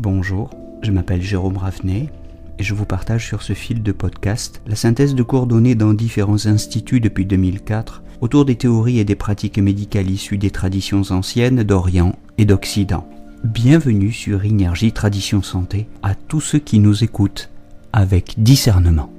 Bonjour, je m'appelle Jérôme Ravenet et je vous partage sur ce fil de podcast la synthèse de cours donnés dans différents instituts depuis 2004 autour des théories et des pratiques médicales issues des traditions anciennes d'Orient et d'Occident. Bienvenue sur Énergie Tradition Santé à tous ceux qui nous écoutent avec discernement.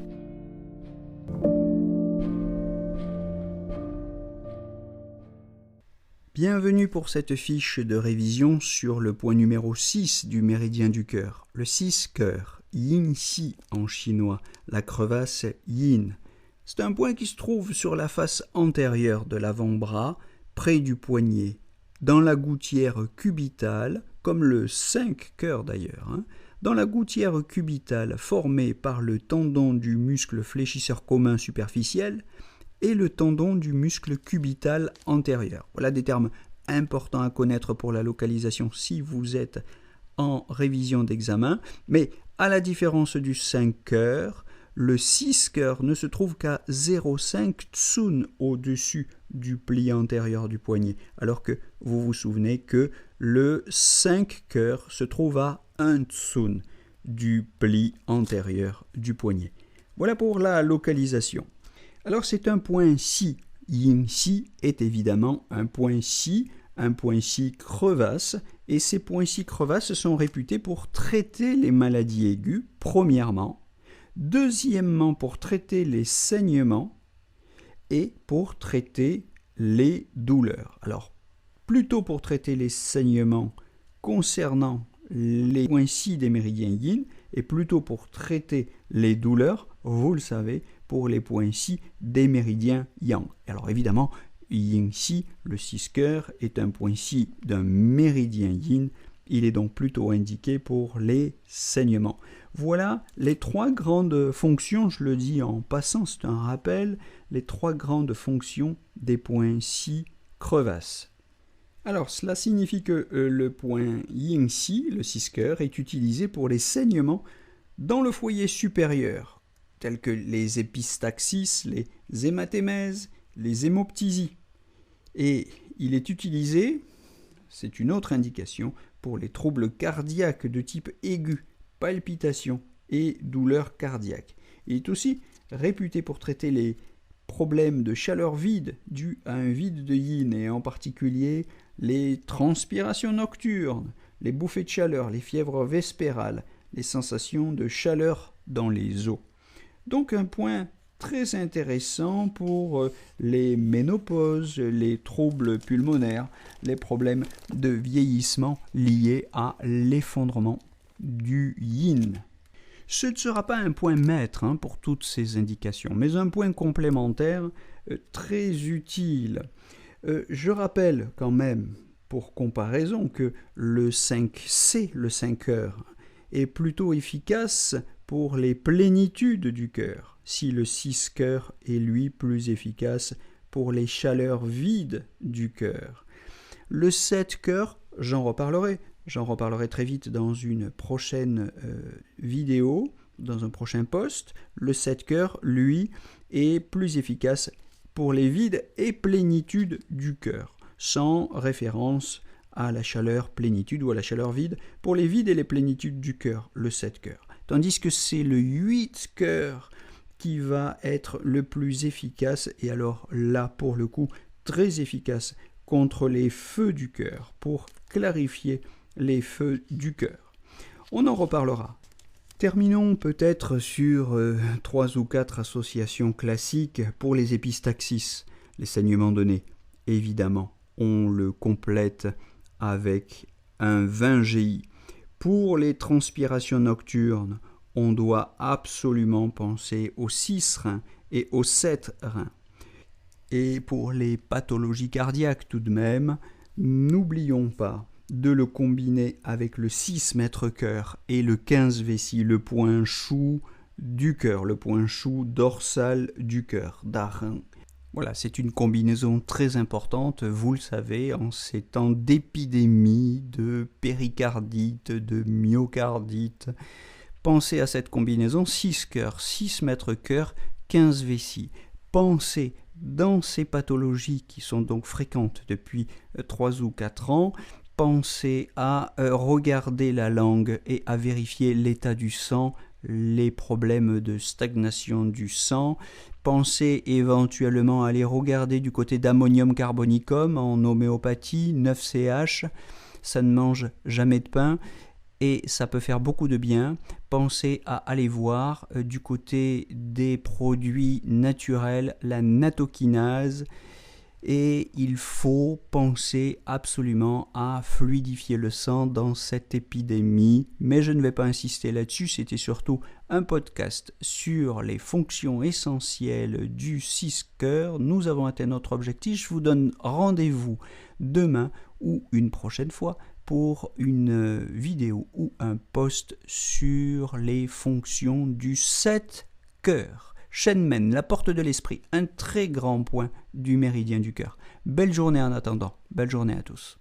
Bienvenue pour cette fiche de révision sur le point numéro 6 du méridien du cœur. Le 6 cœur, yin-si en chinois, la crevasse yin. C'est un point qui se trouve sur la face antérieure de l'avant-bras, près du poignet, dans la gouttière cubitale, comme le 5 cœur d'ailleurs, dans la gouttière cubitale formée par le tendon du muscle fléchisseur commun superficiel et le tendon du muscle cubital antérieur. Voilà des termes importants à connaître pour la localisation si vous êtes en révision d'examen, mais à la différence du 5 cœur, le 6 cœur ne se trouve qu'à 0,5 tsun au-dessus du pli antérieur du poignet, alors que vous vous souvenez que le 5 cœur se trouve à 1 tsun du pli antérieur du poignet. Voilà pour la localisation. Alors c'est un point si. Yin-si est évidemment un point si crevasse, et ces points si crevasses sont réputés pour traiter les maladies aiguës, premièrement, deuxièmement pour traiter les saignements et pour traiter les douleurs. Alors, plutôt pour traiter les saignements concernant les points si des méridiens yin, et plutôt pour traiter les douleurs, vous le savez, pour les points si des méridiens yang. Alors évidemment, yin-si, le 6 cœur, est un point si d'un méridien yin. Il est donc plutôt indiqué pour les saignements. Voilà les trois grandes fonctions, je le dis en passant, c'est un rappel, les trois grandes fonctions des points si crevasses. Alors, cela signifie que le point yin-si, le 6 cœur, est utilisé pour les saignements dans le foyer supérieur, tels que les épistaxis, les hématémèses, les hémoptysies. Et il est utilisé, c'est une autre indication, pour les troubles cardiaques de type aigu, palpitations et douleurs cardiaques. Il est aussi réputé pour traiter les problèmes de chaleur vide dus à un vide de yin, et en particulier les transpirations nocturnes, les bouffées de chaleur, les fièvres vespérales, les sensations de chaleur dans les os. Donc un point très intéressant pour les ménopauses, les troubles pulmonaires, les problèmes de vieillissement liés à l'effondrement du yin. Ce ne sera pas un point maître pour toutes ces indications, mais un point complémentaire très utile. Je rappelle quand même, pour comparaison, que le 5C, le 5 cœur, est plutôt efficace pour les plénitudes du cœur, si le 6 cœur est lui plus efficace pour les chaleurs vides du cœur. Le 7 cœur, j'en reparlerai très vite dans une prochaine vidéo, dans un prochain post. Le 7 cœur, lui, est plus efficace pour les vides et plénitudes du cœur, sans référence à la chaleur plénitude ou à la chaleur vide pour les vides et les plénitudes du cœur, le 7 cœur. Tandis que c'est le 8 cœur qui va être le plus efficace, et alors là, pour le coup, très efficace contre les feux du cœur, pour clarifier les feux du cœur. On en reparlera. Terminons peut-être sur 3 ou 4 associations classiques pour les épistaxis, les saignements de nez. Évidemment, on le complète avec un 20 GI. Pour les transpirations nocturnes, on doit absolument penser aux 6 reins et aux 7 reins. Et pour les pathologies cardiaques tout de même, n'oublions pas de le combiner avec le 6 mètre cœur et le 15 vessie, le point chou du cœur, le point chou dorsal du cœur, d'Arin. Voilà, c'est une combinaison très importante, vous le savez, en ces temps d'épidémie, de péricardite, de myocardite. Pensez à cette combinaison 6 cœurs, 6 mètre cœur, 15 vessie. Pensez dans ces pathologies qui sont donc fréquentes depuis 3 ou 4 ans, pensez à regarder la langue et à vérifier l'état du sang, les problèmes de stagnation du sang. Pensez éventuellement à aller regarder du côté d'ammonium carbonicum en homéopathie, 9CH. Ça ne mange jamais de pain et ça peut faire beaucoup de bien. Pensez à aller voir du côté des produits naturels, la nattokinase. Et il faut penser absolument à fluidifier le sang dans cette épidémie. Mais je ne vais pas insister là-dessus, c'était surtout un podcast sur les fonctions essentielles du 6 cœur. Nous avons atteint notre objectif. Je vous donne rendez-vous demain ou une prochaine fois pour une vidéo ou un post sur les fonctions du 7 cœur. Shenmen, la porte de l'esprit, un très grand point du méridien du cœur. Belle journée en attendant, belle journée à tous.